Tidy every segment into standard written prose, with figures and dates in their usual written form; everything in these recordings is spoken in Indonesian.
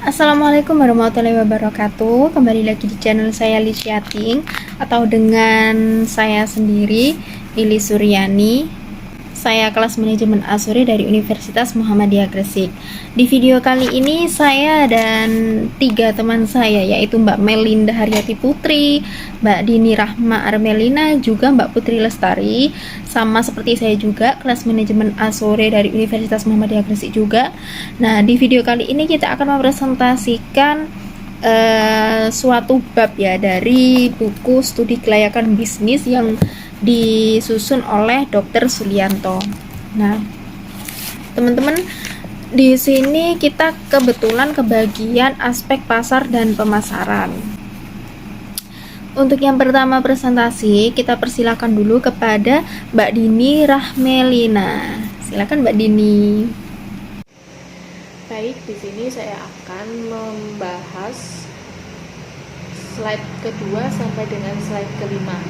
Assalamualaikum warahmatullahi wabarakatuh. Kembali lagi di channel saya Lisyating atau dengan saya sendiri Lili Suryani. Saya kelas manajemen Asuri dari Universitas Muhammadiyah Gresik. Di video kali ini saya dan 3 teman saya, yaitu Mbak Melinda Haryati Putri, Mbak Dini Rahma Armelina, juga Mbak Putri Lestari, sama seperti saya juga kelas manajemen Asuri dari Universitas Muhammadiyah Gresik juga. Nah, di video kali ini kita akan mempresentasikan suatu bab ya dari buku studi kelayakan bisnis yang disusun oleh Dr. Sulianto. Nah, teman-teman, di sini kita kebetulan kebagian aspek pasar dan pemasaran. Untuk yang pertama presentasi, kita persilakan dulu kepada Mbak Dini Rahmelina. Silakan Mbak Dini. Baik, di sini saya akan membahas slide kedua sampai dengan slide kelima.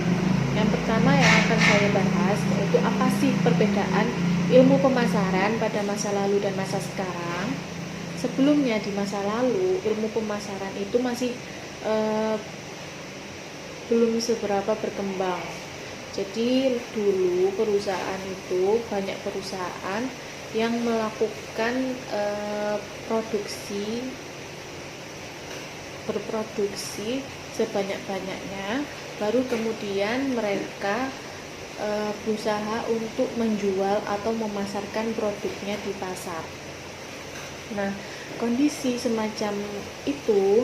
Yang pertama yang akan saya bahas yaitu apa sih perbedaan ilmu pemasaran pada masa lalu dan masa sekarang. Sebelumnya di masa lalu ilmu pemasaran itu masih belum seberapa berkembang. Jadi dulu perusahaan itu banyak perusahaan yang melakukan berproduksi sebanyak-banyaknya, baru kemudian mereka berusaha untuk menjual atau memasarkan produknya di pasar. Nah, kondisi semacam itu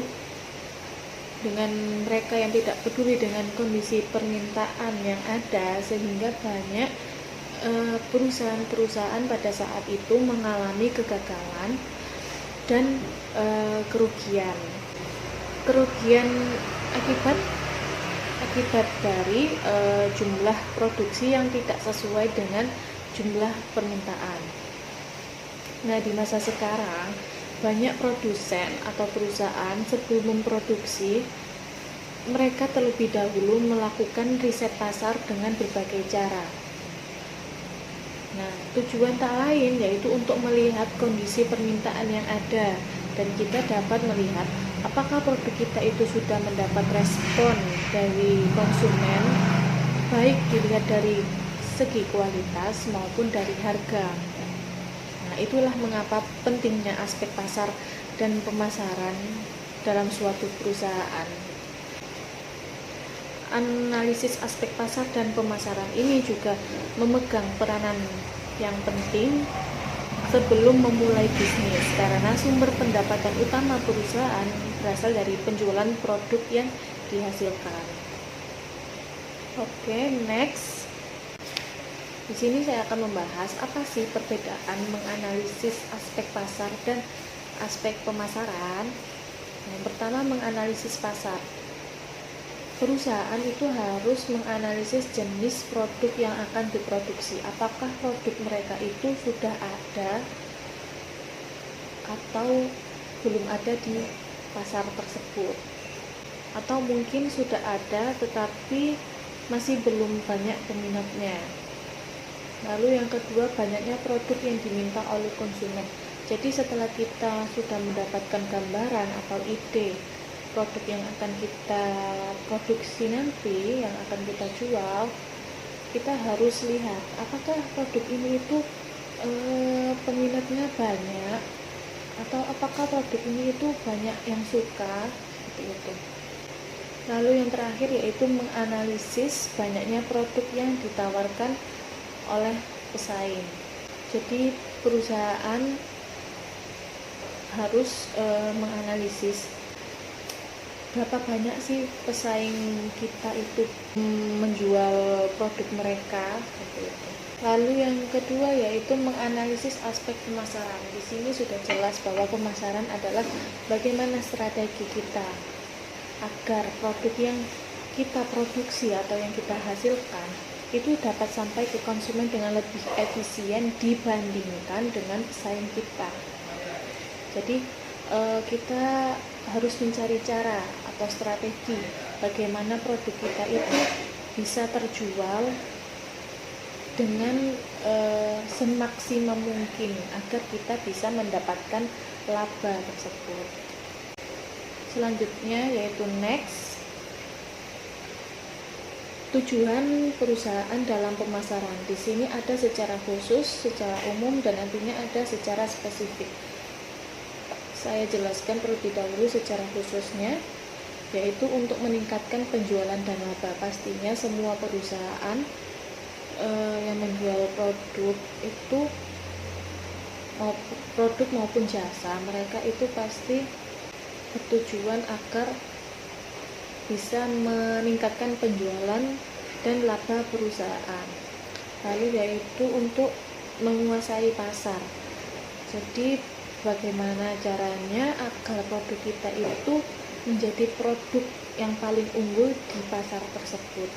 dengan mereka yang tidak peduli dengan kondisi permintaan yang ada, sehingga banyak perusahaan-perusahaan pada saat itu mengalami kegagalan dan kerugian akibat dari jumlah produksi yang tidak sesuai dengan jumlah permintaan. Nah, di masa sekarang banyak produsen atau perusahaan sebelum memproduksi, mereka terlebih dahulu melakukan riset pasar dengan berbagai cara. Nah, tujuan tak lain yaitu untuk melihat kondisi permintaan yang ada, dan kita dapat melihat apakah produk kita itu sudah mendapat respon dari konsumen, baik dilihat dari segi kualitas maupun dari harga. Nah, itulah mengapa pentingnya aspek pasar dan pemasaran dalam suatu perusahaan. Analisis aspek pasar dan pemasaran ini juga memegang peranan yang penting sebelum memulai bisnis, karena sumber pendapatan utama perusahaan berasal dari penjualan produk yang dihasilkan. Oke, next. Di sini saya akan membahas apa sih perbedaan menganalisis aspek pasar dan aspek pemasaran. Yang pertama, menganalisis pasar. Perusahaan itu harus menganalisis jenis produk yang akan diproduksi. Apakah produk mereka itu sudah ada atau belum ada di pasar tersebut, atau mungkin sudah ada tetapi masih belum banyak peminatnya. Lalu yang kedua, banyaknya produk yang diminta oleh konsumen. Jadi setelah kita sudah mendapatkan gambaran atau ide produk yang akan kita produksi nanti, yang akan kita jual, kita harus lihat apakah produk ini itu peminatnya banyak, atau apakah produk ini itu banyak yang suka, seperti itu. Lalu yang terakhir yaitu menganalisis banyaknya produk yang ditawarkan oleh pesaing. Jadi perusahaan harus menganalisis berapa banyak sih pesaing kita itu menjual produk mereka, seperti itu. Lalu yang kedua yaitu menganalisis aspek pemasaran. Di sini sudah jelas bahwa pemasaran adalah bagaimana strategi kita agar produk yang kita produksi atau yang kita hasilkan itu dapat sampai ke konsumen dengan lebih efisien dibandingkan dengan pesaing kita. Jadi kita harus mencari cara atau strategi bagaimana produk kita itu bisa terjual dengan semaksimum mungkin agar kita bisa mendapatkan laba tersebut. Selanjutnya yaitu next, tujuan perusahaan dalam pemasaran. Di sini ada secara khusus, secara umum, dan nantinya ada secara spesifik. Saya jelaskan terlebih dahulu secara khususnya, yaitu untuk meningkatkan penjualan dan laba. Pastinya semua perusahaan yang menjual produk itu, produk maupun jasa, mereka itu pasti bertujuan agar bisa meningkatkan penjualan dan laba perusahaan. Lalu yaitu untuk menguasai pasar. Jadi bagaimana caranya agar produk kita itu menjadi produk yang paling unggul di pasar tersebut.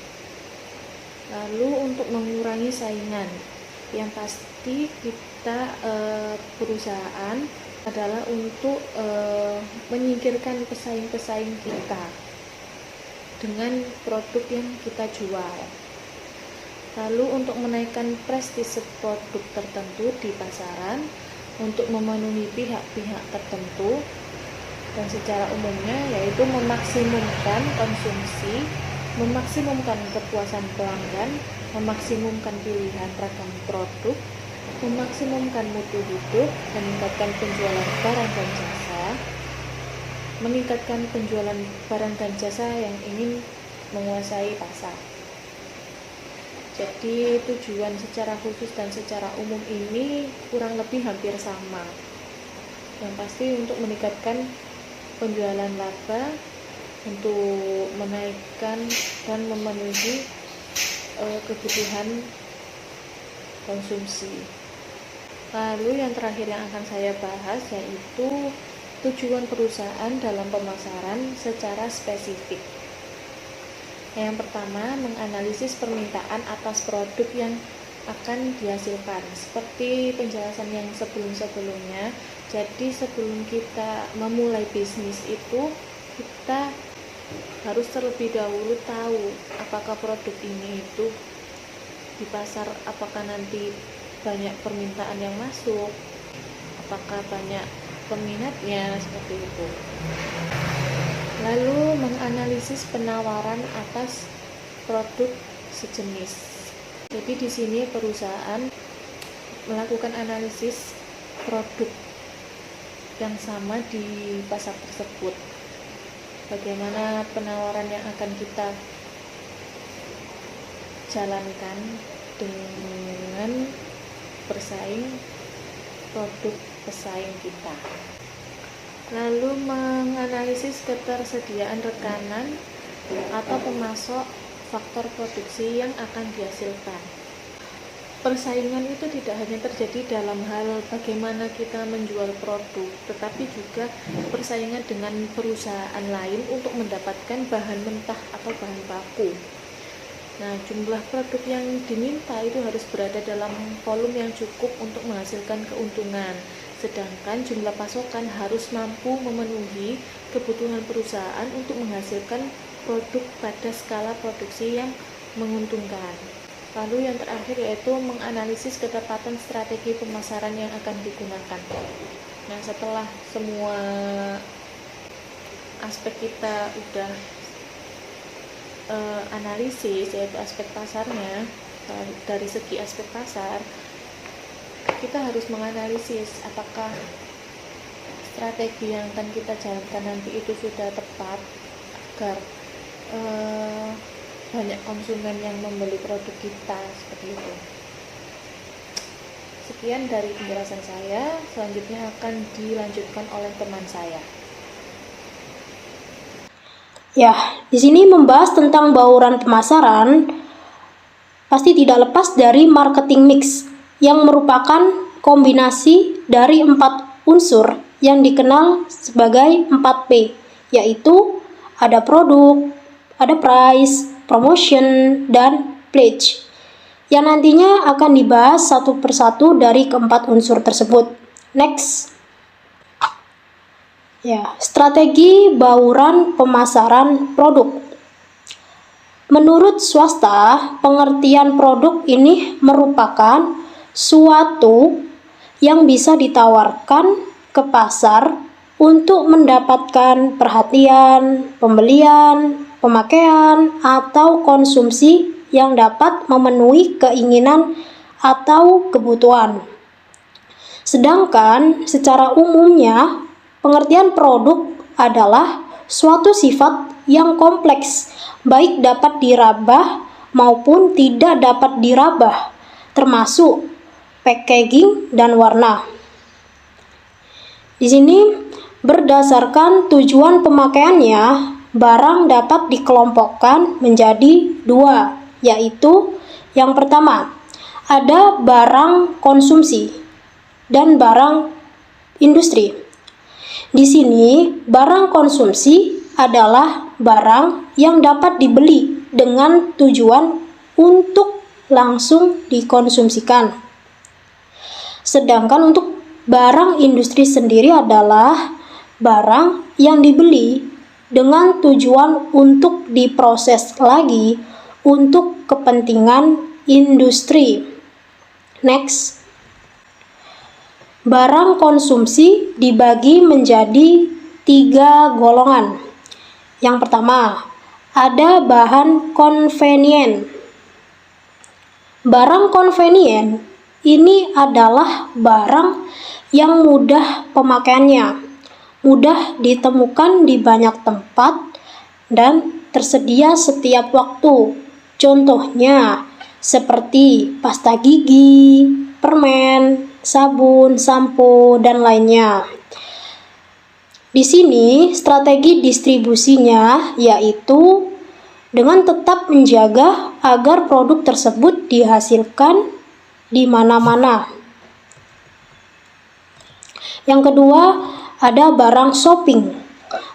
Lalu untuk mengurangi saingan, yang pasti kita perusahaan adalah untuk menyingkirkan pesaing-pesaing kita dengan produk yang kita jual. Lalu untuk menaikkan prestise produk tertentu di pasaran, untuk memenuhi pihak-pihak tertentu, dan secara umumnya yaitu memaksimumkan konsumsi, memaksimumkan kepuasan pelanggan, memaksimumkan pilihan ragam produk, memaksimumkan mutu hidup, meningkatkan penjualan barang dan jasa, meningkatkan penjualan barang dan jasa yang ingin menguasai pasar. Jadi tujuan secara khusus dan secara umum ini kurang lebih hampir sama. Yang pasti untuk meningkatkan penjualan laba, untuk menaikkan dan memenuhi kebutuhan konsumsi. Lalu yang terakhir yang akan saya bahas yaitu tujuan perusahaan dalam pemasaran secara spesifik. Yang pertama, menganalisis permintaan atas produk yang akan dihasilkan. Seperti penjelasan yang sebelum-sebelumnya, jadi sebelum kita memulai bisnis itu, kita harus terlebih dahulu tahu apakah produk ini itu di pasar, apakah nanti banyak permintaan yang masuk, apakah banyak peminatnya, seperti itu. Lalu menganalisis penawaran atas produk sejenis. Jadi di sini perusahaan melakukan analisis produk yang sama di pasar tersebut. Bagaimana penawaran yang akan kita jalankan dengan bersaing produk pesaing kita. Lalu menganalisis ketersediaan rekanan atau pemasok faktor produksi yang akan dihasilkan. Persaingan itu tidak hanya terjadi dalam hal bagaimana kita menjual produk, tetapi juga persaingan dengan perusahaan lain untuk mendapatkan bahan mentah atau bahan baku. Nah, jumlah produk yang diminta itu harus berada dalam volume yang cukup untuk menghasilkan keuntungan. Sedangkan jumlah pasokan harus mampu memenuhi kebutuhan perusahaan untuk menghasilkan produk pada skala produksi yang menguntungkan. Lalu yang terakhir yaitu menganalisis ketepatan strategi pemasaran yang akan digunakan. Nah, setelah semua aspek kita udah analisis, yaitu aspek pasarnya, dari segi aspek pasar, kita harus menganalisis apakah strategi yang akan kita jalankan nanti itu sudah tepat agar banyak konsumen yang membeli produk kita, seperti itu. Sekian dari penjelasan saya, selanjutnya akan dilanjutkan oleh teman saya. Ya, di sini membahas tentang bauran pemasaran, pasti tidak lepas dari marketing mix, yang merupakan kombinasi dari 4 unsur yang dikenal sebagai 4P, yaitu ada produk, ada price, promotion, dan pledge, yang nantinya akan dibahas satu persatu dari keempat unsur tersebut. Next. Ya, strategi bauran pemasaran produk. Menurut swasta, pengertian produk ini merupakan suatu yang bisa ditawarkan ke pasar untuk mendapatkan perhatian, pembelian, pemakaian, atau konsumsi yang dapat memenuhi keinginan atau kebutuhan. Sedangkan secara umumnya, pengertian produk adalah suatu sifat yang kompleks, baik dapat dirabah maupun tidak dapat dirabah, termasuk packaging dan warna. Di sini berdasarkan tujuan pemakaiannya, barang dapat dikelompokkan menjadi dua, yaitu yang pertama, ada barang konsumsi dan barang industri. Di sini, barang konsumsi adalah barang yang dapat dibeli dengan tujuan untuk langsung dikonsumsikan. Sedangkan untuk barang industri sendiri adalah barang yang dibeli dengan tujuan untuk diproses lagi untuk kepentingan industri. Next. Barang konsumsi dibagi menjadi 3 golongan. Yang pertama, ada bahan konvenien. Barang konvenien ini adalah barang yang mudah pemakaiannya, mudah ditemukan di banyak tempat, dan tersedia setiap waktu. Contohnya seperti pasta gigi, permen, sabun, sampo, dan lainnya. Di sini strategi distribusinya yaitu dengan tetap menjaga agar produk tersebut dihasilkan di mana-mana. Yang kedua, ada barang shopping.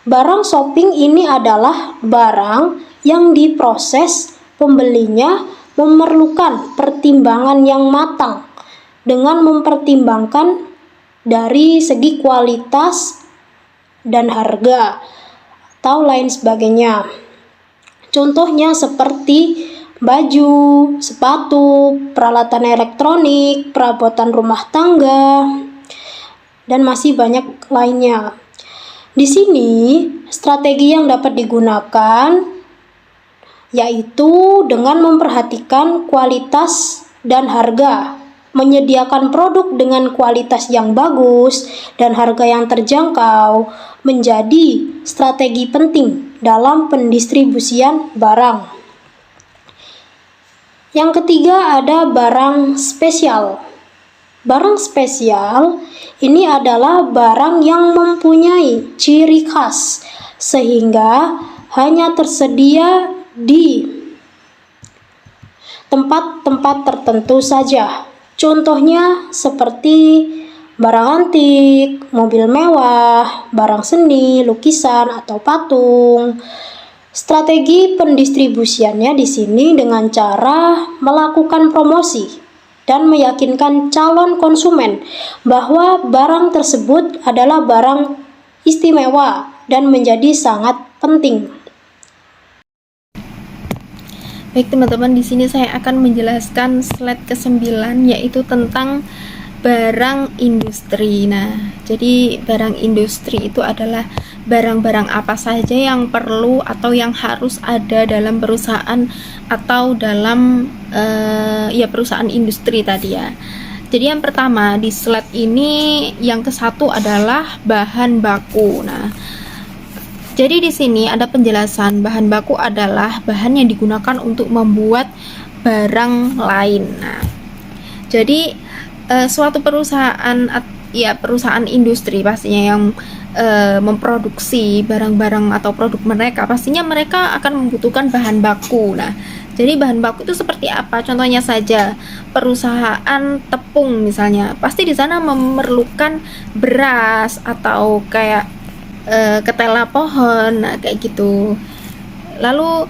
Barang shopping ini adalah barang yang diproses pembelinya memerlukan pertimbangan yang matang dengan mempertimbangkan dari segi kualitas dan harga atau lain sebagainya. Contohnya seperti baju, sepatu, peralatan elektronik, perabotan rumah tangga, dan masih banyak lainnya. Di sini strategi yang dapat digunakan yaitu dengan memperhatikan kualitas dan harga, menyediakan produk dengan kualitas yang bagus dan harga yang terjangkau menjadi strategi penting dalam pendistribusian barang. Yang ketiga ada barang spesial. Barang spesial ini adalah barang yang mempunyai ciri khas sehingga hanya tersedia di tempat-tempat tertentu saja. Contohnya seperti barang antik, mobil mewah, barang seni, lukisan, atau patung. Strategi pendistribusiannya di sini dengan cara melakukan promosi dan meyakinkan calon konsumen bahwa barang tersebut adalah barang istimewa dan menjadi sangat penting. Baik teman-teman, di sini saya akan menjelaskan slide ke-9 yaitu tentang barang industri. Nah, jadi barang industri itu adalah barang-barang apa saja yang perlu atau yang harus ada dalam perusahaan atau dalam perusahaan industri tadi ya. Jadi yang pertama di slide ini yang ke-1 adalah bahan baku. Nah, jadi di sini ada penjelasan bahan baku adalah bahan yang digunakan untuk membuat barang lain. Nah, jadi suatu perusahaan perusahaan industri pastinya yang memproduksi barang-barang atau produk mereka, pastinya mereka akan membutuhkan bahan baku. Nah, jadi bahan baku itu seperti apa? Contohnya saja perusahaan tepung misalnya, pasti di sana memerlukan beras atau kayak ketela pohon, nah, kayak gitu. Lalu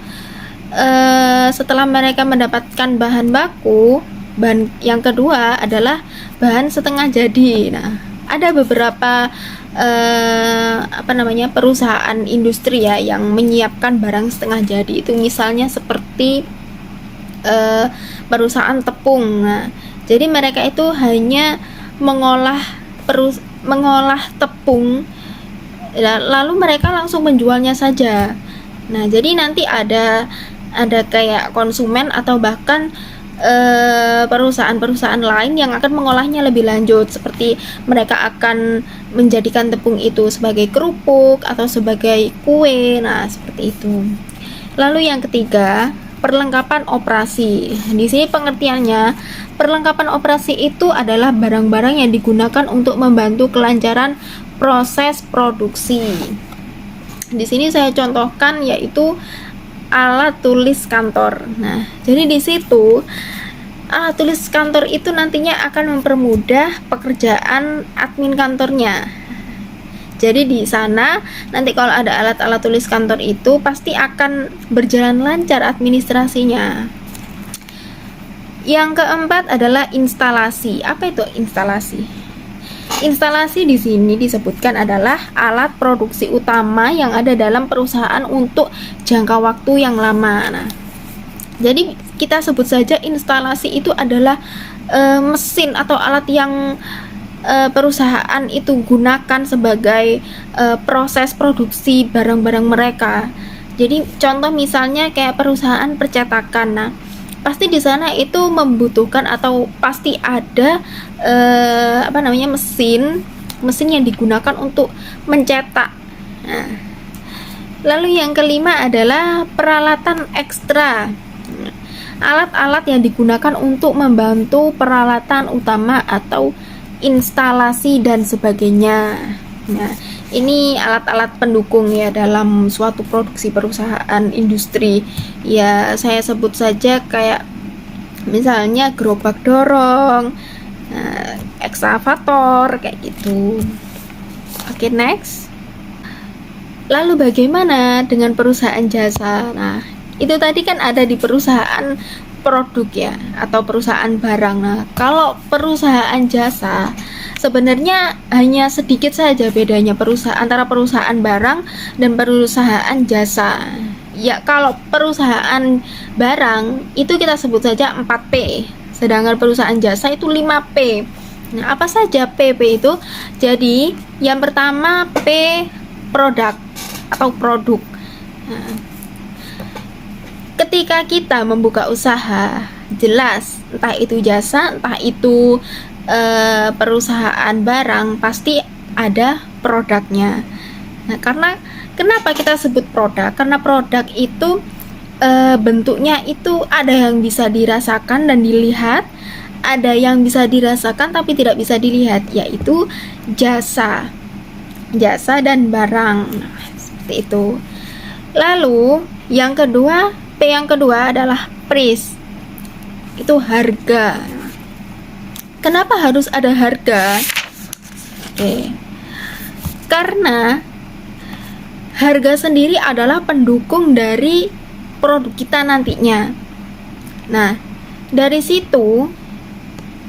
setelah mereka mendapatkan bahan baku, bahan yang kedua adalah bahan setengah jadi. Nah, ada beberapa perusahaan industri ya yang menyiapkan barang setengah jadi. Itu misalnya seperti perusahaan tepung. Nah, jadi mereka itu hanya mengolah tepung lalu mereka langsung menjualnya saja. Nah, jadi nanti ada kayak konsumen atau bahkan perusahaan-perusahaan lain yang akan mengolahnya lebih lanjut, seperti mereka akan menjadikan tepung itu sebagai kerupuk atau sebagai kue. Nah, seperti itu. Lalu yang ketiga, perlengkapan operasi. Di sini pengertiannya, perlengkapan operasi itu adalah barang-barang yang digunakan untuk membantu kelancaran proses produksi. Di sini saya contohkan yaitu alat tulis kantor. Nah, jadi di situ alat tulis kantor itu nantinya akan mempermudah pekerjaan admin kantornya. Jadi di sana nanti kalau ada alat-alat tulis kantor itu pasti akan berjalan lancar administrasinya. Yang keempat adalah instalasi. Apa itu instalasi? Instalasi di sini disebutkan adalah alat produksi utama yang ada dalam perusahaan untuk jangka waktu yang lama. Nah, jadi kita sebut saja instalasi itu adalah mesin atau alat yang perusahaan itu gunakan sebagai proses produksi barang-barang mereka. Jadi contoh misalnya kayak perusahaan percetakan. Nah, pasti di sana itu membutuhkan atau pasti ada mesin yang digunakan untuk mencetak. Nah, lalu yang kelima adalah peralatan ekstra. Alat-alat yang digunakan untuk membantu peralatan utama atau instalasi dan sebagainya. Nah, ini alat-alat pendukung ya dalam suatu produksi perusahaan industri. Ya, saya sebut saja kayak misalnya gerobak dorong, ekskavator kayak gitu. Oke, next. Lalu bagaimana dengan perusahaan jasa? Nah, itu tadi kan ada di perusahaan produk ya atau perusahaan barang. Nah, kalau perusahaan jasa sebenarnya hanya sedikit saja bedanya antara perusahaan barang dan perusahaan jasa. Ya, kalau perusahaan barang itu kita sebut saja 4P, sedangkan perusahaan jasa itu 5P. Nah, apa saja PP itu? Jadi, yang pertama P, produk atau produk. Nah, ketika kita membuka usaha, jelas entah itu jasa, entah itu perusahaan barang, pasti ada produknya. Nah, karena kenapa kita sebut produk? Karena produk itu bentuknya itu ada yang bisa dirasakan dan dilihat, ada yang bisa dirasakan tapi tidak bisa dilihat, yaitu jasa dan barang. Nah, seperti itu. Lalu yang kedua, P yang kedua adalah price. Itu harga. Kenapa harus ada harga? Oke. Karena harga sendiri adalah pendukung dari produk kita nantinya. Nah, dari situ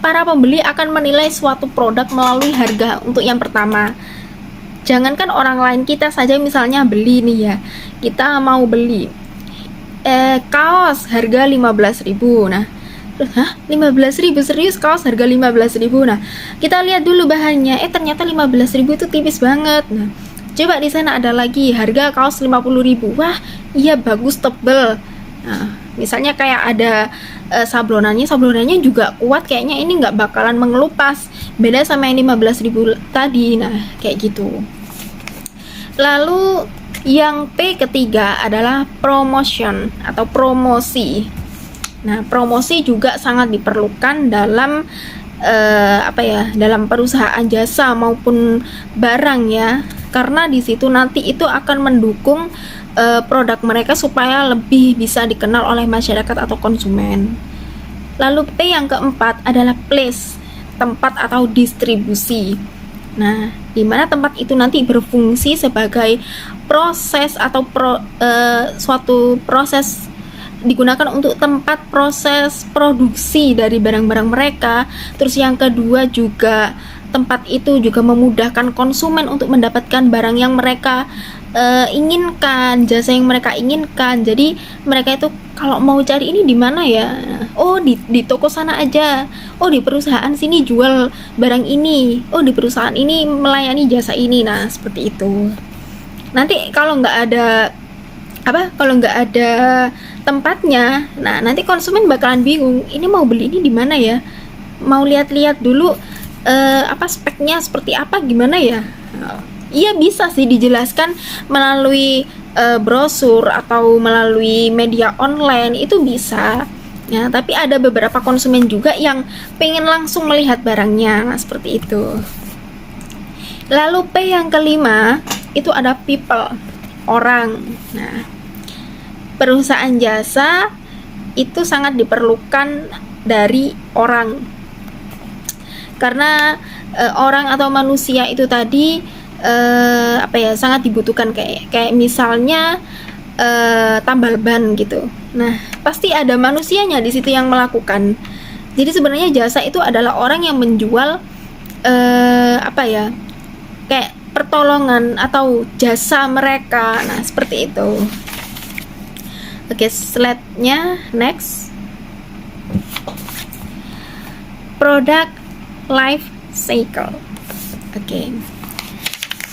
para pembeli akan menilai suatu produk melalui harga. Untuk yang pertama, jangankan orang lain, kita saja misalnya beli nih ya, kita mau beli kaos harga 15.000. Nah, terus 15.000 serius kaos harga 15.000. Nah, kita lihat dulu bahannya, ternyata 15.000 itu tipis banget. Nah, coba di sana ada lagi harga kaos 50.000. Wah, iya bagus, tebel. Nah, misalnya kayak ada sablonannya juga kuat, kayaknya ini nggak bakalan mengelupas, beda sama yang 15.000 tadi. Nah, kayak gitu. Lalu yang P ketiga adalah promotion atau promosi. Nah, promosi juga sangat diperlukan dalam dalam perusahaan jasa maupun barang ya, karena di situ nanti itu akan mendukung produk mereka supaya lebih bisa dikenal oleh masyarakat atau konsumen. Lalu P yang keempat adalah place, tempat atau distribusi. Nah, di mana tempat itu nanti berfungsi sebagai proses atau suatu proses digunakan untuk tempat proses produksi dari barang-barang mereka. Terus yang kedua juga tempat itu juga memudahkan konsumen untuk mendapatkan barang yang mereka inginkan, jasa yang mereka inginkan. Jadi mereka itu kalau mau cari ini di mana ya? Oh, di toko sana aja. Oh, di perusahaan sini jual barang ini. Oh, di perusahaan ini melayani jasa ini. Nah, seperti itu. nanti kalau nggak ada tempatnya, nah nanti konsumen bakalan bingung, ini mau beli ini di mana ya, mau lihat-lihat dulu speknya seperti apa, gimana ya. Iya, bisa sih dijelaskan melalui brosur atau melalui media online, itu bisa ya, tapi ada beberapa konsumen juga yang pengen langsung melihat barangnya. Nah, seperti itu. Lalu P yang kelima itu ada people, orang. Nah, perusahaan jasa itu sangat diperlukan dari orang, karena orang atau manusia itu tadi sangat dibutuhkan, kayak misalnya tambal ban gitu. Nah, pasti ada manusianya di situ yang melakukan. Jadi sebenarnya jasa itu adalah orang yang menjual kayak pertolongan atau jasa mereka. Nah, seperti itu. Oke, slide-nya next. Product life cycle. Oke.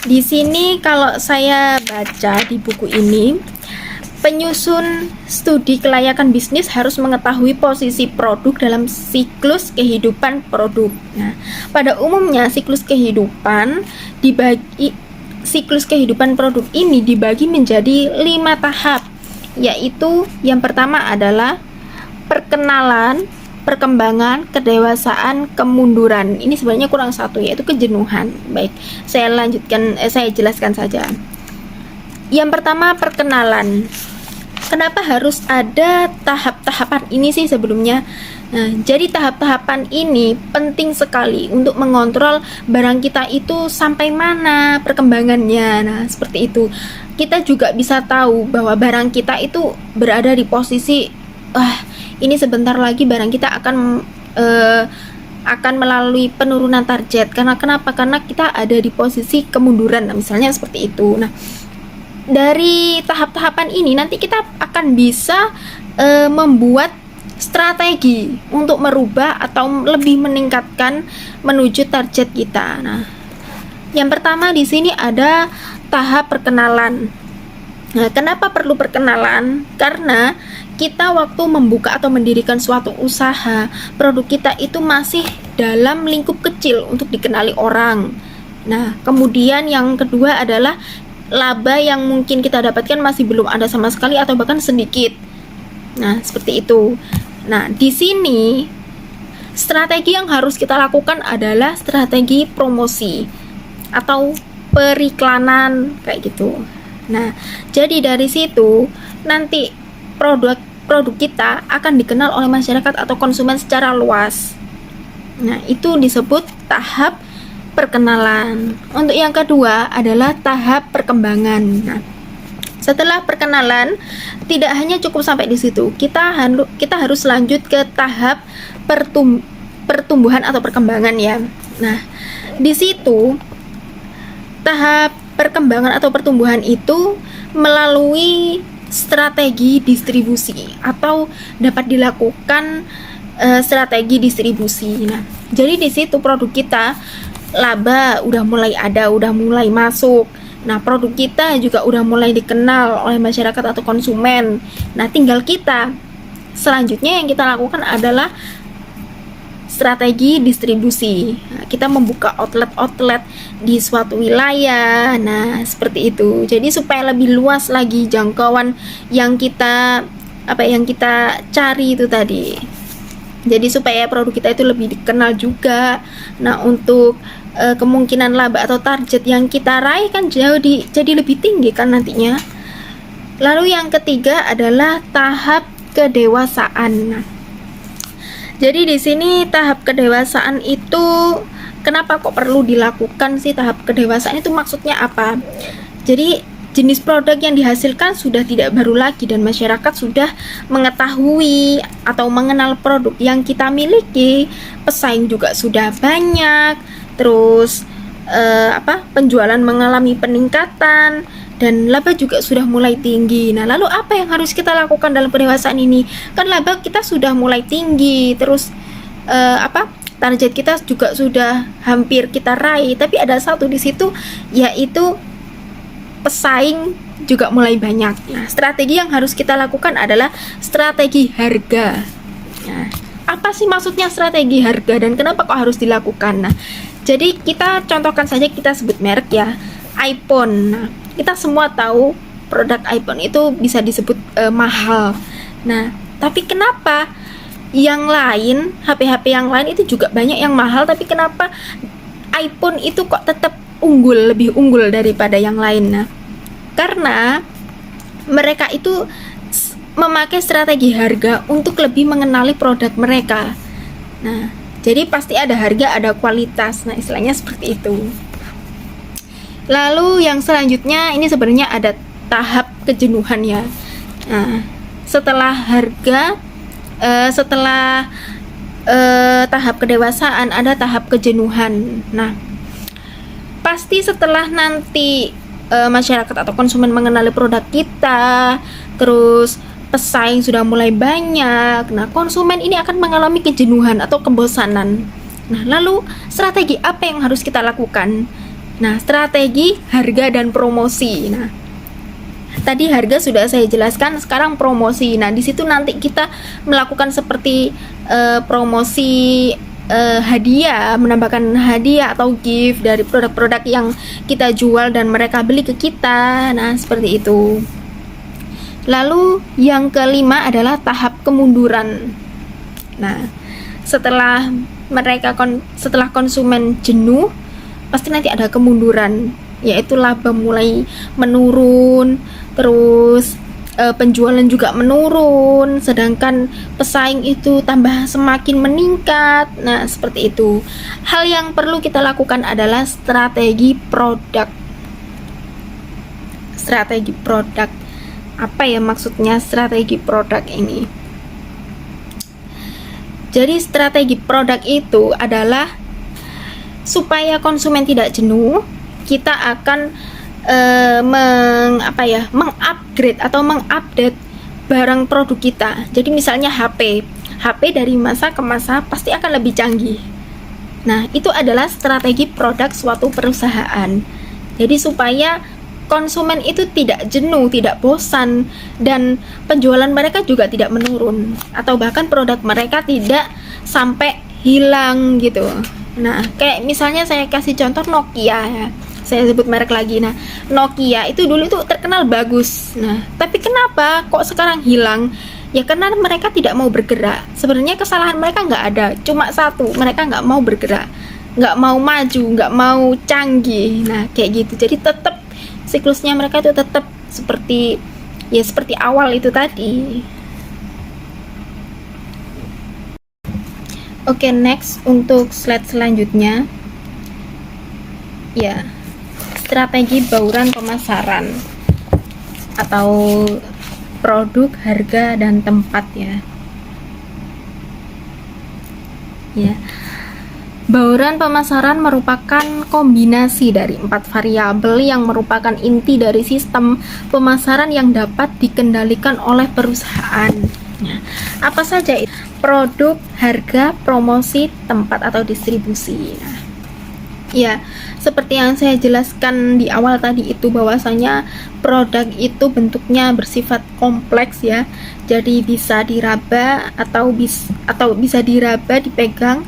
Di sini kalau saya baca di buku ini, penyusun studi kelayakan bisnis harus mengetahui posisi produk dalam siklus kehidupan produk. Nah, pada umumnya siklus kehidupan produk ini dibagi menjadi 5 tahap, yaitu yang pertama adalah perkenalan, perkembangan, kedewasaan, kemunduran. Ini sebenarnya kurang satu, yaitu kejenuhan. Baik, saya jelaskan saja. Yang pertama, perkenalan. Kenapa harus ada tahap-tahapan ini sih sebelumnya? Nah, jadi tahap-tahapan ini penting sekali untuk mengontrol barang kita itu sampai mana perkembangannya. Nah, seperti itu. Kita juga bisa tahu bahwa barang kita itu berada di posisi ini sebentar lagi barang kita akan melalui penurunan target. Kenapa? Karena kita ada di posisi kemunduran. Nah, misalnya seperti itu. Nah, dari tahap-tahapan ini nanti kita akan bisa membuat strategi untuk merubah atau lebih meningkatkan menuju target kita. Nah, yang pertama di sini ada tahap perkenalan. Nah, kenapa perlu perkenalan? Karena kita waktu membuka atau mendirikan suatu usaha, produk kita itu masih dalam lingkup kecil untuk dikenali orang. Nah, kemudian yang kedua adalah laba yang mungkin kita dapatkan masih belum ada sama sekali atau bahkan sedikit. Nah, seperti itu. Nah, di sini strategi yang harus kita lakukan adalah strategi promosi atau periklanan kayak gitu. Nah, jadi dari situ nanti produk kita akan dikenal oleh masyarakat atau konsumen secara luas. Nah, itu disebut tahap perkenalan. Untuk yang kedua adalah tahap perkembangan. Nah, setelah perkenalan tidak hanya cukup sampai di situ. Kita harus lanjut ke tahap pertumbuhan atau perkembangan ya. Nah, di situ tahap perkembangan atau pertumbuhan itu melalui strategi distribusi atau dapat dilakukan strategi distribusi. Nah, jadi di situ produk kita laba udah mulai ada, udah mulai masuk. Nah, produk kita juga udah mulai dikenal oleh masyarakat atau konsumen. Nah, tinggal kita selanjutnya yang kita lakukan adalah strategi distribusi. Nah, kita membuka outlet di suatu wilayah. Nah, seperti itu. Jadi supaya lebih luas lagi jangkauan yang kita cari itu tadi. Jadi supaya produk kita itu lebih dikenal juga. Nah, untuk kemungkinan laba atau target yang kita raih kan jadi lebih tinggi kan nantinya. Lalu yang ketiga adalah tahap kedewasaan. Nah, jadi di sini tahap kedewasaan itu kenapa kok perlu dilakukan sih tahap kedewasaan itu, maksudnya apa? Jadi jenis produk yang dihasilkan sudah tidak baru lagi dan masyarakat sudah mengetahui atau mengenal produk yang kita miliki, pesaing juga sudah banyak, terus penjualan mengalami peningkatan dan laba juga sudah mulai tinggi. Nah, lalu apa yang harus kita lakukan dalam pendewasaan ini? Kan laba kita sudah mulai tinggi, terus target kita juga sudah hampir kita raih, tapi ada satu di situ, yaitu pesaing juga mulai banyak. Nah, strategi yang harus kita lakukan adalah strategi harga. Nah, apa sih maksudnya strategi harga dan kenapa kok harus dilakukan? Nah, jadi kita contohkan saja, kita sebut merek ya, iPhone. Nah, kita semua tahu produk iPhone itu bisa disebut mahal. Nah, tapi kenapa yang lain, HP-HP yang lain itu juga banyak yang mahal, tapi kenapa iPhone itu kok tetap unggul, lebih unggul daripada yang lain? Nah, karena mereka itu memakai strategi harga untuk lebih mengenali produk mereka. Nah, jadi pasti ada harga, ada kualitas. Nah, istilahnya seperti itu. Lalu yang selanjutnya ini sebenarnya ada tahap kejenuhan ya. Nah, setelah harga, setelah tahap kedewasaan ada tahap kejenuhan. Nah, pasti setelah nanti masyarakat atau konsumen mengenali produk kita, terus pesaing sudah mulai banyak, nah konsumen ini akan mengalami kejenuhan atau kebosanan. Nah, lalu strategi apa yang harus kita lakukan? Nah, strategi harga dan promosi. Nah, tadi harga sudah saya jelaskan, sekarang promosi. Nah, di situ nanti kita melakukan seperti promosi hadiah, menambahkan hadiah atau gift dari produk-produk yang kita jual dan mereka beli ke kita. Nah, seperti itu. Lalu yang kelima adalah tahap kemunduran. Nah, setelah setelah konsumen jenuh, pasti nanti ada kemunduran, yaitu laba mulai menurun, terus penjualan juga menurun, sedangkan pesaing itu tambah semakin meningkat. Nah, seperti itu. Hal yang perlu kita lakukan adalah strategi produk. Strategi produk. Apa ya maksudnya strategi produk ini? Jadi strategi produk itu adalah supaya konsumen tidak jenuh, kita akan mengupgrade atau mengupdate barang produk kita. Jadi misalnya HP dari masa ke masa pasti akan lebih canggih. Nah, itu adalah strategi produk suatu perusahaan. Jadi supaya konsumen itu tidak jenuh, tidak bosan, dan penjualan mereka juga tidak menurun, atau bahkan produk mereka tidak sampai hilang gitu. Nah, kayak misalnya saya kasih contoh Nokia ya. Saya sebut merek lagi. Nah, Nokia itu dulu itu terkenal bagus. Nah, tapi kenapa kok sekarang hilang? Ya karena mereka tidak mau bergerak. Sebenarnya kesalahan mereka nggak ada, cuma satu, mereka nggak mau bergerak, nggak mau maju, nggak mau canggih. Nah, kayak gitu. Jadi tetap siklusnya mereka itu tetap seperti awal itu tadi. Oke, next untuk slide selanjutnya. Ya. Strategi bauran pemasaran atau produk, harga, dan tempat ya. Ya. Bauran pemasaran merupakan kombinasi dari 4 variabel yang merupakan inti dari sistem pemasaran yang dapat dikendalikan oleh perusahaan. Nah, apa saja itu? Produk, harga, promosi, tempat atau distribusi. Nah, ya, seperti yang saya jelaskan di awal tadi itu, bahwasanya produk itu bentuknya bersifat kompleks ya. Jadi bisa diraba atau bisa diraba, dipegang,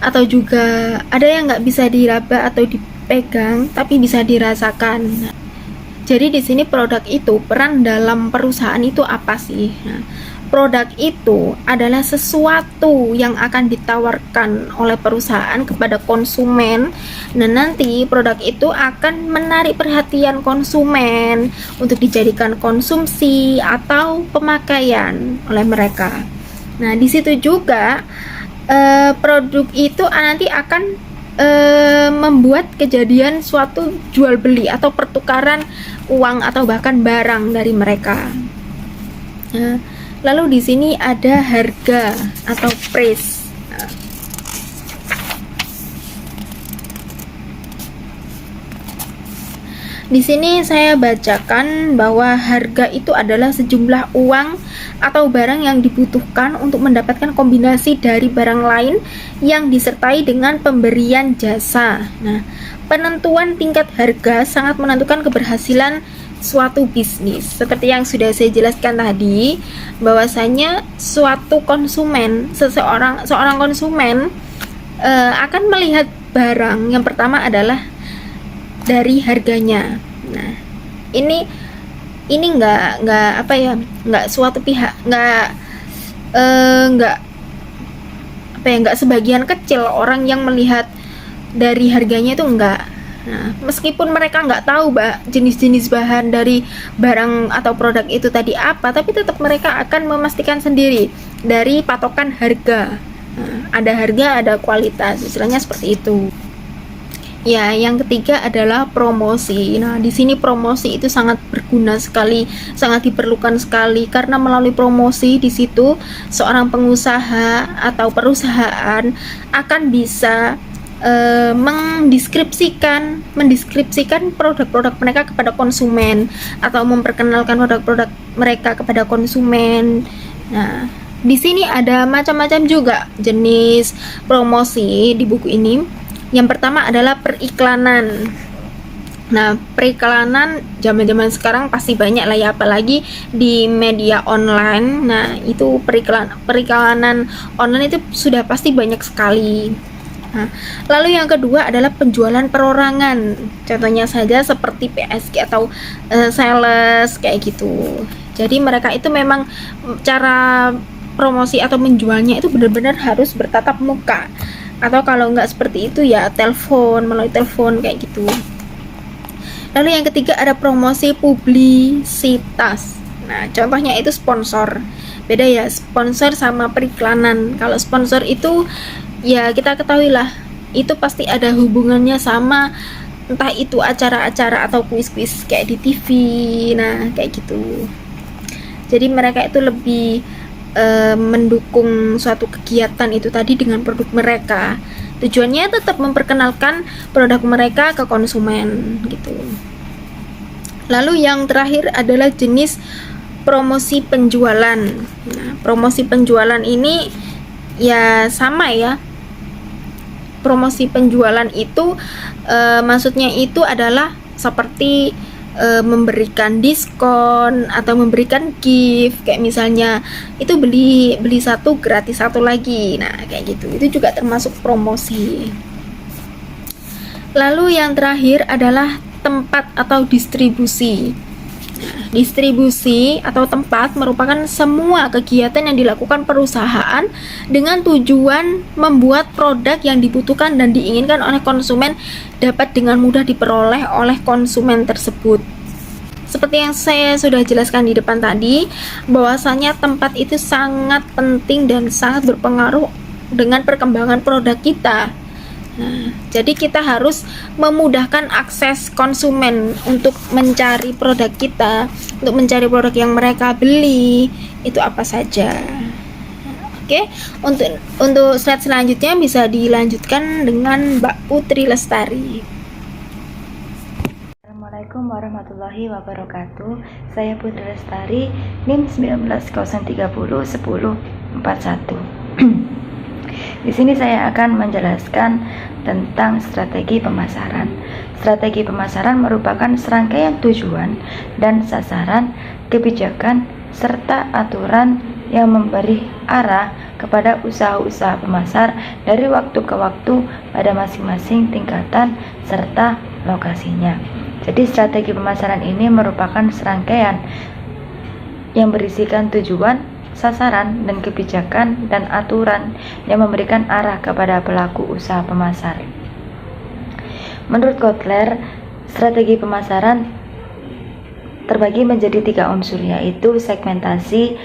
atau juga ada yang nggak bisa diraba atau dipegang tapi bisa dirasakan. Jadi di sini produk itu, peran dalam perusahaan itu apa sih? Nah, produk itu adalah sesuatu yang akan ditawarkan oleh perusahaan kepada konsumen. Nah, nanti produk itu akan menarik perhatian konsumen untuk dijadikan konsumsi atau pemakaian oleh mereka. Nah, di situ juga produk itu nanti akan membuat kejadian suatu jual beli atau pertukaran uang atau bahkan barang dari mereka. Lalu di sini ada harga atau price. Di sini saya bacakan bahwa harga itu adalah sejumlah uang atau barang yang dibutuhkan untuk mendapatkan kombinasi dari barang lain yang disertai dengan pemberian jasa. Nah, penentuan tingkat harga sangat menentukan keberhasilan suatu bisnis. Seperti yang sudah saya jelaskan tadi, bahwasanya suatu konsumen, seorang konsumen akan melihat barang yang pertama adalah dari harganya. Nah, ini nggak suatu pihak, nggak sebagian kecil orang yang melihat dari harganya itu enggak. Nah, meskipun mereka nggak tahu jenis-jenis bahan dari barang atau produk itu tadi apa, tapi tetap mereka akan memastikan sendiri dari patokan harga. Nah, ada harga, ada kualitas, istilahnya seperti itu. Ya, yang ketiga adalah promosi. Nah, di sini promosi itu sangat berguna sekali, sangat diperlukan sekali, karena melalui promosi di situ seorang pengusaha atau perusahaan akan bisa mendeskripsikan produk-produk mereka kepada konsumen, atau memperkenalkan produk-produk mereka kepada konsumen. Nah, di sini ada macam-macam juga jenis promosi di buku ini. Yang pertama adalah periklanan. Nah, periklanan zaman-zaman sekarang pasti banyak lah ya, apalagi di media online. Nah, itu periklanan online itu sudah pasti banyak sekali. Nah, lalu yang kedua adalah penjualan perorangan. Contohnya saja seperti PSG atau sales kayak gitu. Jadi mereka itu memang cara promosi atau menjualnya itu benar-benar harus bertatap muka. Atau kalau nggak seperti itu ya melalui telepon kayak gitu. Lalu yang ketiga ada promosi publisitas. Nah, contohnya itu sponsor. Beda ya, sponsor sama periklanan. Kalau sponsor itu ya kita ketahui lah, itu pasti ada hubungannya sama entah itu acara-acara atau kuis-kuis kayak di TV. Nah, kayak gitu. Jadi mereka itu lebih mendukung suatu kegiatan itu tadi dengan produk mereka. Tujuannya tetap memperkenalkan produk mereka ke konsumen gitu. Lalu yang terakhir adalah jenis promosi penjualan. Nah, promosi penjualan ini ya sama ya. Promosi penjualan itu maksudnya itu adalah seperti memberikan diskon atau memberikan gift, kayak misalnya itu beli satu gratis satu lagi. Nah, kayak gitu. Itu juga termasuk promosi. Lalu yang terakhir adalah tempat atau distribusi. Nah, distribusi atau tempat merupakan semua kegiatan yang dilakukan perusahaan dengan tujuan membuat produk yang dibutuhkan dan diinginkan oleh konsumen dapat dengan mudah diperoleh oleh konsumen tersebut. Seperti yang saya sudah jelaskan di depan tadi, bahwasanya tempat itu sangat penting dan sangat berpengaruh dengan perkembangan produk kita. Nah, jadi kita harus memudahkan akses konsumen untuk mencari produk kita, untuk mencari produk yang mereka beli itu apa saja. Oke, untuk slide selanjutnya bisa dilanjutkan dengan Mbak Putri Lestari. Assalamualaikum warahmatullahi wabarakatuh. Saya Putri Lestari, NIM 19.030.1041. Di sini saya akan menjelaskan tentang strategi pemasaran. Strategi pemasaran merupakan serangkaian tujuan dan sasaran, kebijakan, serta aturan yang memberi arah kepada usaha-usaha pemasar dari waktu ke waktu pada masing-masing tingkatan serta lokasinya. Jadi strategi pemasaran ini merupakan serangkaian yang berisikan tujuan, sasaran, dan kebijakan dan aturan yang memberikan arah kepada pelaku usaha pemasar. Menurut Kotler, strategi pemasaran terbagi menjadi 3 unsur, yaitu segmentasi,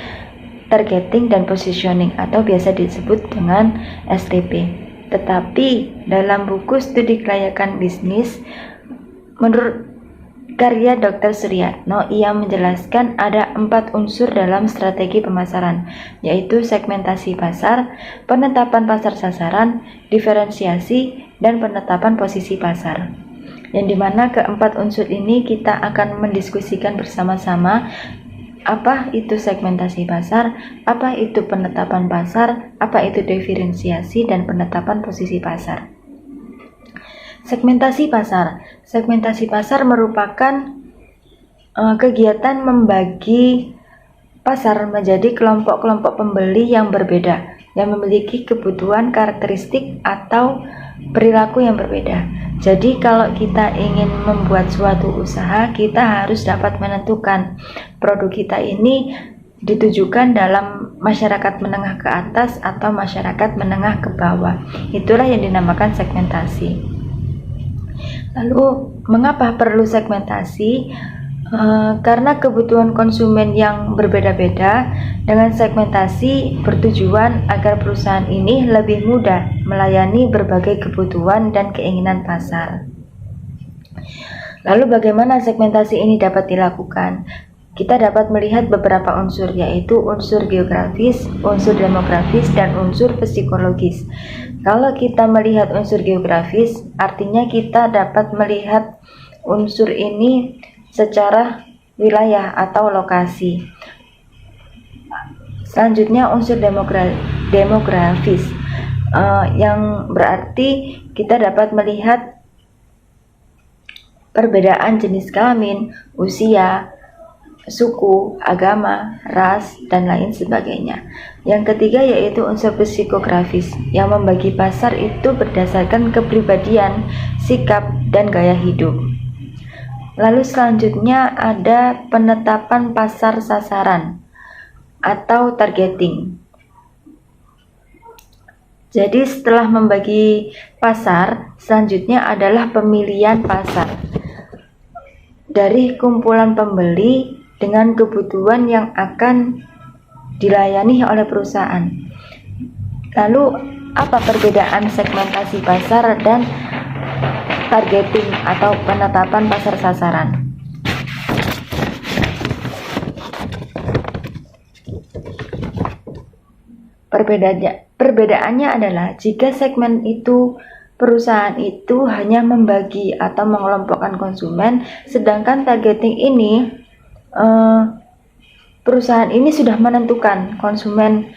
targeting, dan positioning atau biasa disebut dengan STP. Tetapi dalam buku studi kelayakan bisnis menurut karya Dr. Suryatno, ia menjelaskan ada 4 unsur dalam strategi pemasaran, yaitu segmentasi pasar, penetapan pasar sasaran, diferensiasi, dan penetapan posisi pasar. Yang dimana keempat unsur ini kita akan mendiskusikan bersama-sama apa itu segmentasi pasar, apa itu penetapan pasar, apa itu diferensiasi, dan penetapan posisi pasar. Segmentasi pasar. Segmentasi pasar merupakan kegiatan membagi pasar menjadi kelompok-kelompok pembeli yang berbeda, yang memiliki kebutuhan, karakteristik, atau perilaku yang berbeda. Jadi kalau kita ingin membuat suatu usaha, kita harus dapat menentukan produk kita ini ditujukan dalam masyarakat menengah ke atas atau masyarakat menengah ke bawah. Itulah yang dinamakan segmentasi. Lalu mengapa perlu segmentasi? Karena kebutuhan konsumen yang berbeda-beda. Dengan segmentasi bertujuan agar perusahaan ini lebih mudah melayani berbagai kebutuhan dan keinginan pasar. Lalu bagaimana segmentasi ini dapat dilakukan? Kita dapat melihat beberapa unsur, yaitu unsur geografis, unsur demografis, dan unsur psikologis. Kalau kita melihat unsur geografis, artinya kita dapat melihat unsur ini secara wilayah atau lokasi. Selanjutnya unsur demografis, yang berarti kita dapat melihat perbedaan jenis kelamin, usia, suku, agama, ras, dan lain sebagainya. Yang ketiga yaitu unsur psikografis, yang membagi pasar itu berdasarkan kepribadian, sikap, dan gaya hidup. Lalu selanjutnya ada penetapan pasar sasaran atau targeting. Jadi setelah membagi pasar, selanjutnya adalah pemilihan pasar dari kumpulan pembeli dengan kebutuhan yang akan dilayani oleh perusahaan. Lalu apa perbedaan segmentasi pasar dan targeting atau penetapan pasar sasaran? Perbedaannya adalah jika segmen itu perusahaan itu hanya membagi atau mengelompokkan konsumen, sedangkan targeting ini perusahaan ini sudah menentukan konsumen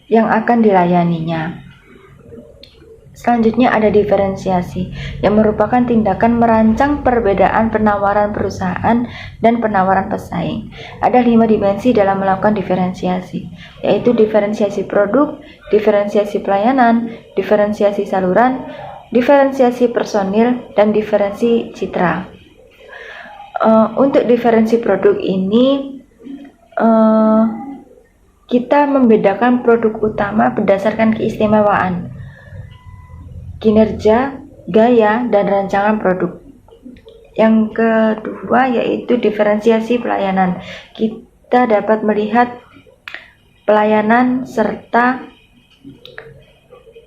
yang akan dilayaninya. Selanjutnya ada diferensiasi, yang merupakan tindakan merancang perbedaan penawaran perusahaan dan penawaran pesaing. Ada 5 dimensi dalam melakukan diferensiasi, yaitu diferensiasi produk, diferensiasi pelayanan, diferensiasi saluran, diferensiasi personil, dan diferensi citra. Untuk diferensi produk ini, kita membedakan produk utama berdasarkan keistimewaan, kinerja, gaya, dan rancangan produk. Yang kedua yaitu diferensiasi pelayanan. Kita dapat melihat pelayanan serta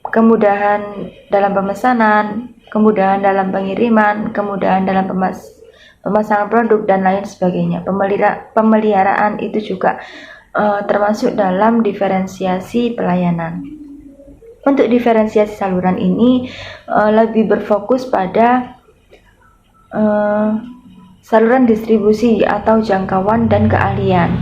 kemudahan dalam pemesanan, kemudahan dalam pengiriman, kemudahan dalam pemasangan produk, dan lain sebagainya. Pemeliharaan itu juga termasuk dalam diferensiasi pelayanan. Untuk diferensiasi saluran ini lebih berfokus pada saluran distribusi atau jangkauan dan keahlian.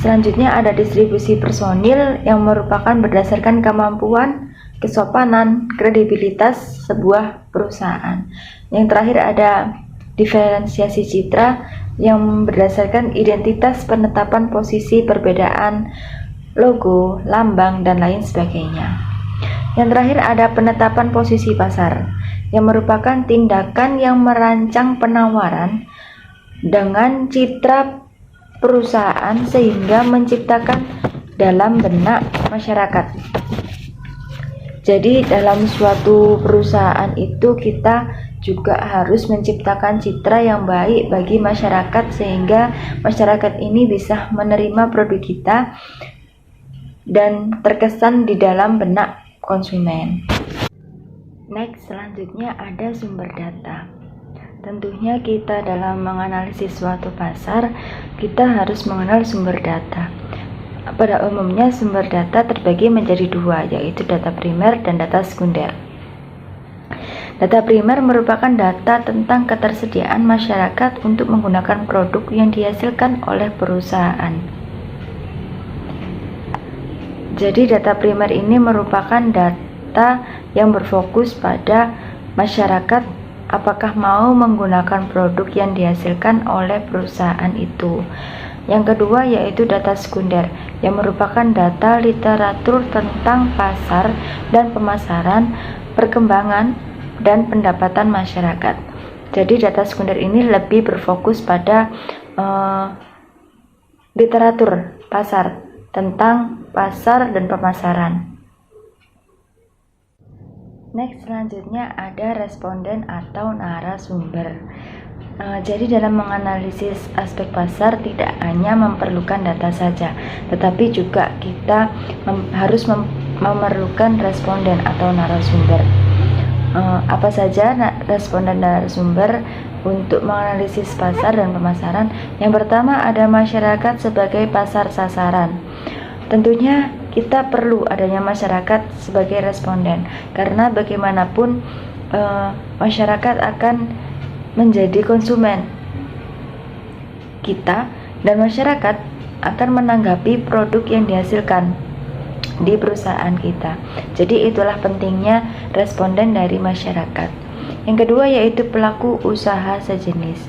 Selanjutnya ada distribusi personil, yang merupakan berdasarkan kemampuan, kesopanan, kredibilitas sebuah perusahaan. Yang terakhir ada diferensiasi citra, yang berdasarkan identitas, penetapan posisi, perbedaan logo, lambang, dan lain sebagainya. Yang terakhir ada penetapan posisi pasar, yang merupakan tindakan yang merancang penawaran dengan citra perusahaan sehingga menciptakan dalam benak masyarakat. Jadi dalam suatu perusahaan itu kita juga harus menciptakan citra yang baik bagi masyarakat sehingga masyarakat ini bisa menerima produk kita dan terkesan di dalam benak konsumen. Next, selanjutnya ada sumber data. Tentunya kita dalam menganalisis suatu pasar, kita harus mengenal sumber data. Pada umumnya sumber data terbagi menjadi 2, yaitu data primer dan data sekunder. Data primer merupakan data tentang ketersediaan masyarakat untuk menggunakan produk yang dihasilkan oleh perusahaan. Jadi data primer ini merupakan data yang berfokus pada masyarakat apakah mau menggunakan produk yang dihasilkan oleh perusahaan itu. Yang kedua yaitu data sekunder, yang merupakan data literatur tentang pasar dan pemasaran, perkembangan, dan pendapatan masyarakat. Jadi data sekunder ini lebih berfokus pada literatur pasar, tentang pasar dan pemasaran. Next, selanjutnya ada responden atau narasumber. Jadi dalam menganalisis aspek pasar tidak hanya memerlukan data saja, tetapi juga kita harus memerlukan responden atau narasumber. Apa saja responden dan narasumber untuk menganalisis pasar dan pemasaran? Yang pertama ada masyarakat sebagai pasar sasaran. Tentunya kita perlu adanya masyarakat sebagai responden, karena bagaimanapun masyarakat akan menjadi konsumen kita, dan masyarakat akan menanggapi produk yang dihasilkan di perusahaan kita. Jadi itulah pentingnya responden dari masyarakat. Yang kedua yaitu pelaku usaha sejenis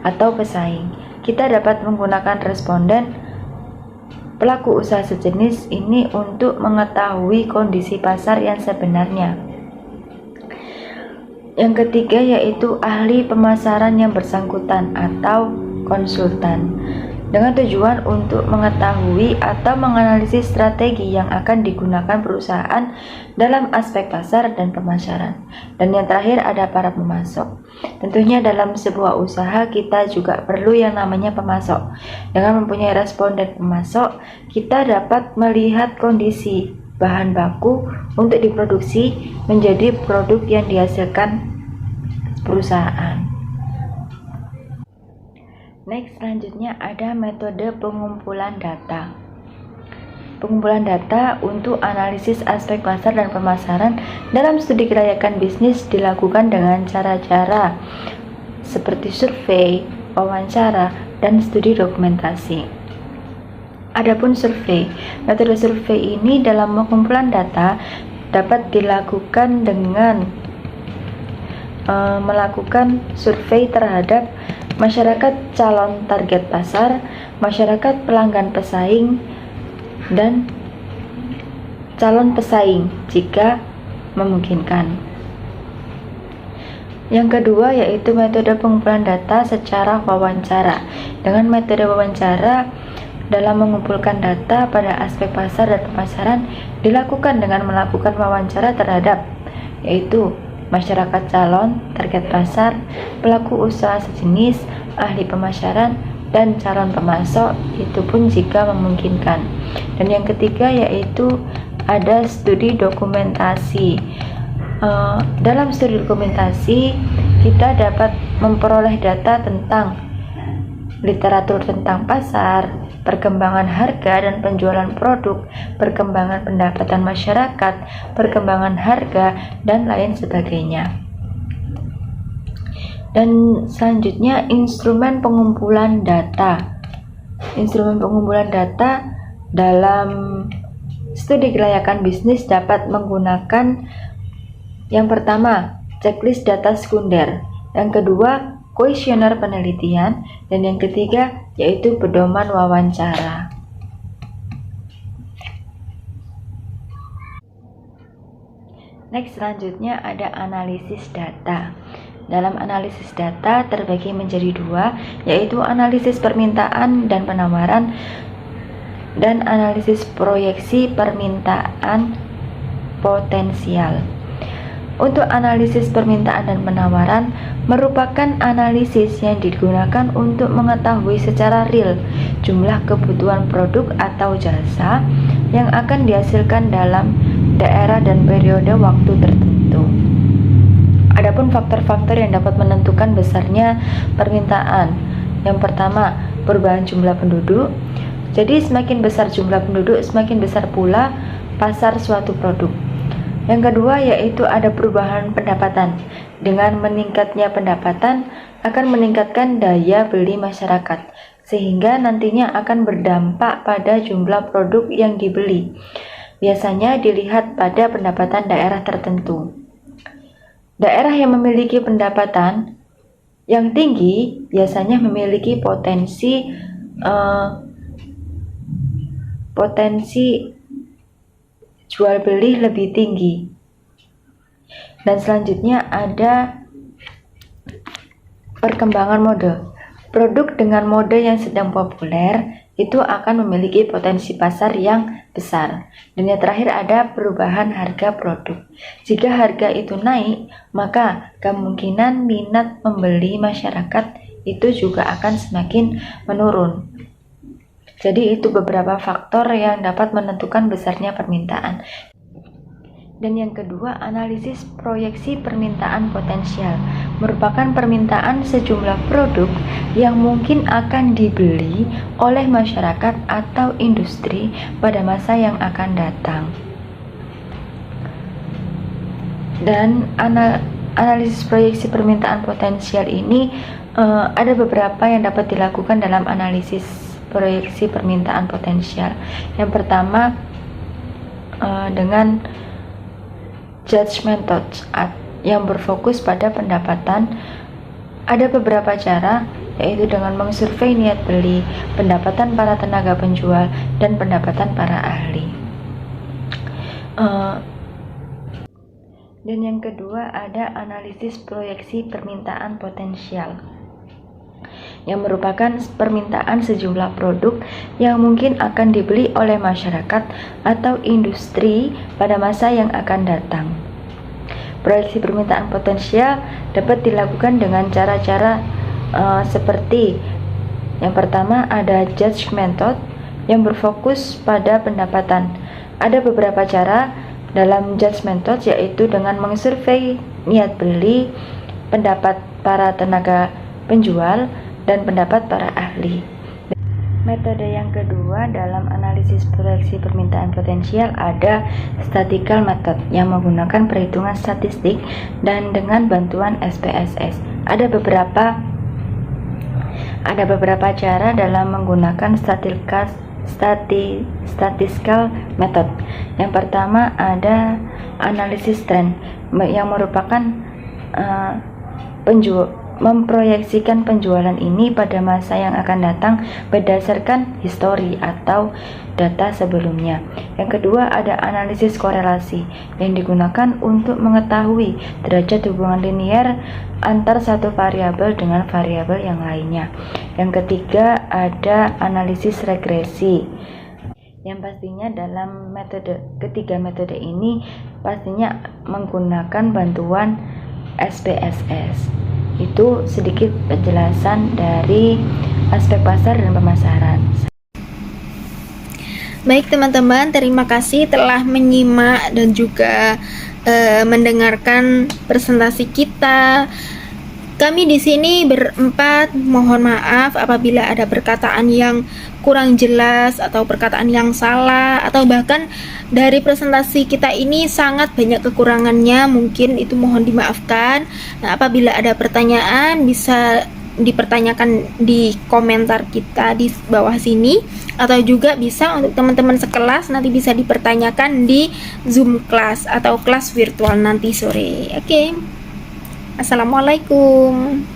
atau pesaing. Kita dapat menggunakan responden pelaku usaha sejenis ini untuk mengetahui kondisi pasar yang sebenarnya. Yang ketiga yaitu ahli pemasaran yang bersangkutan atau konsultan, dengan tujuan untuk mengetahui atau menganalisis strategi yang akan digunakan perusahaan dalam aspek pasar dan pemasaran. Dan yang terakhir ada para pemasok. Tentunya dalam sebuah usaha kita juga perlu yang namanya pemasok. Dengan mempunyai responden pemasok, kita dapat melihat kondisi bahan baku untuk diproduksi menjadi produk yang dihasilkan perusahaan. Next, selanjutnya ada metode pengumpulan data. Pengumpulan data untuk analisis aspek pasar dan pemasaran dalam studi kelayakan bisnis dilakukan dengan cara-cara seperti survei, wawancara, dan studi dokumentasi. Adapun survei, metode survei ini dalam pengumpulan data dapat dilakukan dengan melakukan survei terhadap masyarakat calon target pasar, masyarakat pelanggan pesaing, dan calon pesaing jika memungkinkan. Yang kedua yaitu metode pengumpulan data secara wawancara. Dengan metode wawancara, dalam mengumpulkan data pada aspek pasar dan pemasaran dilakukan dengan melakukan wawancara terhadap yaitu masyarakat calon, target pasar, pelaku usaha sejenis, ahli pemasaran, dan calon pemasok, itu pun jika memungkinkan. Dan yang ketiga yaitu ada studi dokumentasi. Dalam studi dokumentasi kita dapat memperoleh data tentang literatur tentang pasar, perkembangan harga dan penjualan produk, perkembangan pendapatan masyarakat, perkembangan harga, dan lain sebagainya. Dan selanjutnya instrumen pengumpulan data. Instrumen pengumpulan data dalam studi kelayakan bisnis dapat menggunakan yang pertama, checklist data sekunder, yang kedua, kuesioner penelitian, dan yang ketiga yaitu pedoman wawancara. Next, selanjutnya ada analisis data. Dalam analisis data terbagi menjadi dua, yaitu analisis permintaan dan penawaran dan analisis proyeksi permintaan potensial. Untuk analisis permintaan dan penawaran merupakan analisis yang digunakan untuk mengetahui secara real jumlah kebutuhan produk atau jasa yang akan dihasilkan dalam daerah dan periode waktu tertentu. Adapun faktor-faktor yang dapat menentukan besarnya permintaan. Yang pertama, perubahan jumlah penduduk. Jadi semakin besar jumlah penduduk, semakin besar pula pasar suatu produk. Yang kedua yaitu ada perubahan pendapatan. Dengan meningkatnya pendapatan akan meningkatkan daya beli masyarakat, sehingga nantinya akan berdampak pada jumlah produk yang dibeli. Biasanya dilihat pada pendapatan daerah tertentu. Daerah yang memiliki pendapatan yang tinggi biasanya memiliki potensi jual beli lebih tinggi. Dan selanjutnya ada perkembangan mode. Produk dengan mode yang sedang populer itu akan memiliki potensi pasar yang besar. Dan yang terakhir ada perubahan harga produk. Jika harga itu naik, maka kemungkinan minat membeli masyarakat itu juga akan semakin menurun. Jadi itu beberapa faktor yang dapat menentukan besarnya permintaan. Dan yang kedua, analisis proyeksi permintaan potensial merupakan permintaan sejumlah produk yang mungkin akan dibeli oleh masyarakat atau industri pada masa yang akan datang. Dan analisis proyeksi permintaan potensial ini ada beberapa yang dapat dilakukan dalam analisis proyeksi permintaan potensial. Yang pertama dengan judge method yang berfokus pada pendapatan. Ada beberapa cara, yaitu dengan mengsurvei niat beli, pendapatan para tenaga penjual, dan pendapatan para ahli. Dan yang kedua ada analisis proyeksi permintaan potensial, yang merupakan permintaan sejumlah produk yang mungkin akan dibeli oleh masyarakat atau industri pada masa yang akan datang. Proyeksi permintaan potensial dapat dilakukan dengan cara-cara seperti yang pertama ada judge method yang berfokus pada pendapatan. Ada beberapa cara dalam judge method, yaitu dengan mengsurvei niat beli, pendapat para tenaga penjual, dan pendapat para ahli. Metode yang kedua dalam analisis proyeksi permintaan potensial ada statistical method yang menggunakan perhitungan statistik dan dengan bantuan SPSS. Ada beberapa cara dalam menggunakan statistical method. Yang pertama ada analisis trend yang merupakan memproyeksikan penjualan ini pada masa yang akan datang berdasarkan histori atau data sebelumnya. Yang kedua ada analisis korelasi yang digunakan untuk mengetahui derajat hubungan linier antar satu variabel dengan variabel yang lainnya. Yang ketiga ada analisis regresi, yang pastinya dalam ketiga metode ini pastinya menggunakan bantuan SPSS. Itu sedikit penjelasan dari aspek pasar dan pemasaran. Baik teman-teman, terima kasih telah menyimak dan juga mendengarkan presentasi kita. Kami di sini berempat mohon maaf apabila ada perkataan yang kurang jelas atau perkataan yang salah, atau bahkan dari presentasi kita ini sangat banyak kekurangannya, mungkin itu mohon dimaafkan. Nah, apabila ada pertanyaan bisa dipertanyakan di komentar kita di bawah sini, atau juga bisa untuk teman-teman sekelas nanti bisa dipertanyakan di Zoom class atau kelas virtual nanti sore. Oke. Assalamualaikum.